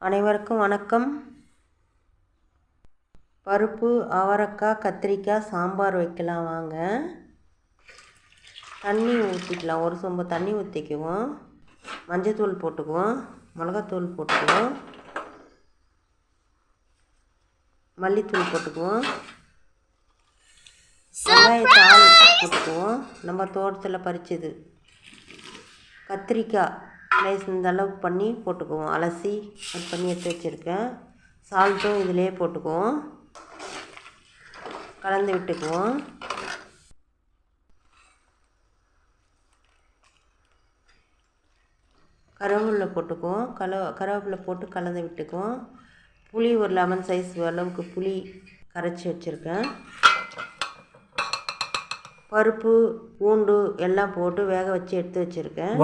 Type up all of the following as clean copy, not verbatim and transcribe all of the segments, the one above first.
அனைவருக்கும் வணக்கம். பருப்பு, அவரைக்காய், கத்திரிக்காய் சாம்பார் வைக்கலாம் வாங்க. தண்ணி ஊற்றிக்கலாம். ஒரு சொம்பு தண்ணி ஊற்றிக்குவோம். மஞ்சத்தூள் போட்டுக்குவோம், மிளகாத்தூள் போட்டுக்குவோம், மல்லித்தூள் போட்டுக்குவோம், வெங்காயத்தாள் போட்டுக்குவோம். நம்ம தோட்டத்தில் பறிச்சது கத்திரிக்காய் ஸ்லைஸ் இந்த அளவுக்கு பண்ணி போட்டுக்குவோம். அலசி கட் பண்ணி எடுத்து வச்சுருக்கேன். சால்ட்டும் இதிலே போட்டுக்குவோம், கலந்து விட்டுக்குவோம். கருவேப்பிலை போட்டுக்குவோம். கருவேப்பிலை போட்டு கலந்து விட்டுக்குவோம். புளி ஒரு லெமன் சைஸ் அளவுக்கு புளி கரைச்சி வச்சுருக்கேன். பருப்பு, பூண்டு எல்லாம் போட்டு வேக வச்சு எடுத்து வச்சுருக்கேன்.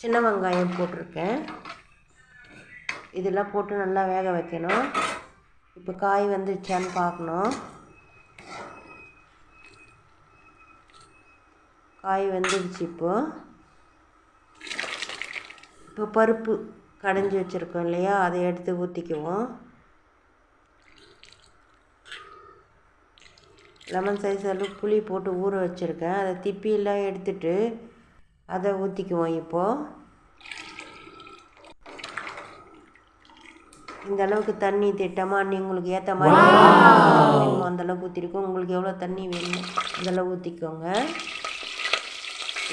சின்ன வெங்காயம் போட்டிருக்கேன். இதெல்லாம் போட்டு நல்லா வேக வைக்கணும். இப்போ காய் வந்துச்சான்னு பார்க்கணும். காய் வந்துடுச்சு. இப்போ பருப்பு கடைஞ்சி வச்சுருக்கோம் இல்லையா, அதை எடுத்து ஊற்றிக்குவோம். லெமன் சைஸ் அளவுக்கு புளி போட்டு ஊற வச்சுருக்கேன். அதை திப்பியெல்லாம் எடுத்துட்டு அதை ஊற்றிக்குவோம். இப்போது இந்த அளவுக்கு தண்ணி திட்டமாக உங்களுக்கு ஏற்ற மாதிரி அந்தளவுக்கு ஊற்றிருக்கோம். உங்களுக்கு எவ்வளோ தண்ணி வேணுமோ அதெல்லாம் ஊற்றிக்கோங்க.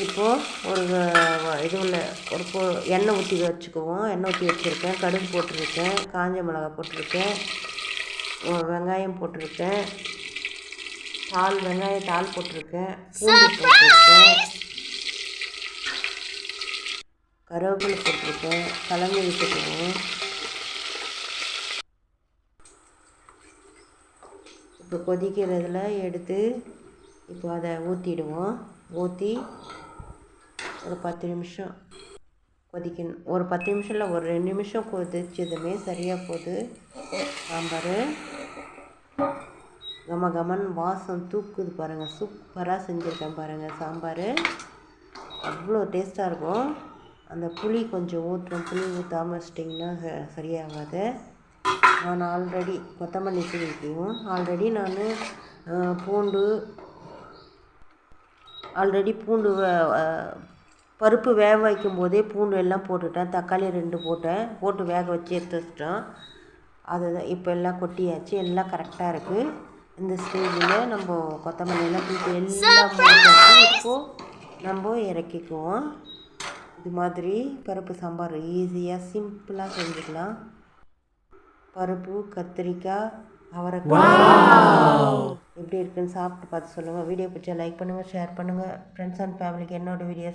இப்போது ஒரு இதுவில் ஒரு எண்ணெய் ஊற்றி வச்சுக்குவோம். எண்ணெய் ஊற்றி வச்சுருக்கேன். கடுகு போட்டிருக்கேன், காஞ்ச மிளகா போட்டிருக்கேன், வெங்காயம் போட்டிருக்கேன், வெங்காயத்தாள் போட்டிருக்கேன், பூண்டு போட்டிருக்கேன், கருவேப்பிலை போட்டிருக்கேன். கலந்து விட்டுக்குவோம். இப்போ கொதிக்கிறதுல எடுத்து இப்போ அதை ஊற்றிடுவோம். ஊற்றி ஒரு 10 நிமிஷம் கொதிக்கணும். ஒரு 10 நிமிஷம் இல்லை, ஒரு 2 நிமிஷம் கொதிச்சதுமே சரியாக போகுது. சாம்பார் கமன் வாசம் தூக்குது பாருங்கள். சூப்பராக செஞ்சுருக்கேன் பாருங்கள். சாம்பார் அவ்வளோ டேஸ்ட்டாக இருக்கும். அந்த புளி கொஞ்சம் ஊற்றணும். புளி ஊற்றாமல் வச்சிட்டிங்கன்னா சரியாகாது. நான் ஆல்ரெடி கொத்தமல்லி தூக்கிக்குவோம். ஆல்ரெடி நான் பூண்டு பருப்பு வேக வைக்கும் போதே பூண்டு எல்லாம் போட்டுட்டேன். தக்காளி 2 போட்டு வேக வச்சு எடுத்து வச்சிட்டோம். அதுதான் இப்போ எல்லாம் கொட்டியாச்சு. எல்லாம் கரெக்டாக இருக்குது. இந்த ஸ்டேஜில் நம்ம கொத்தமல்லியெல்லாம் தூக்கி எல்லாம் போட்டு இப்போது நம்ம இறக்கிக்குவோம். இது மாதிரி பருப்பு சாம்பார் ஈஸியாக சிம்பிளாக செஞ்சுக்கலாம். பருப்பு, கத்திரிக்காய், அவரைக்காய் எப்படி இருக்குன்னு சாப்பிட்டு பார்த்து சொல்லுங்கள். வீடியோ பிடிச்சா லைக் பண்ணுங்கள், ஷேர் பண்ணுங்கள். ஃப்ரெண்ட்ஸ் அண்ட் ஃபேமிலிக்கு என்னோடய வீடியோஸ்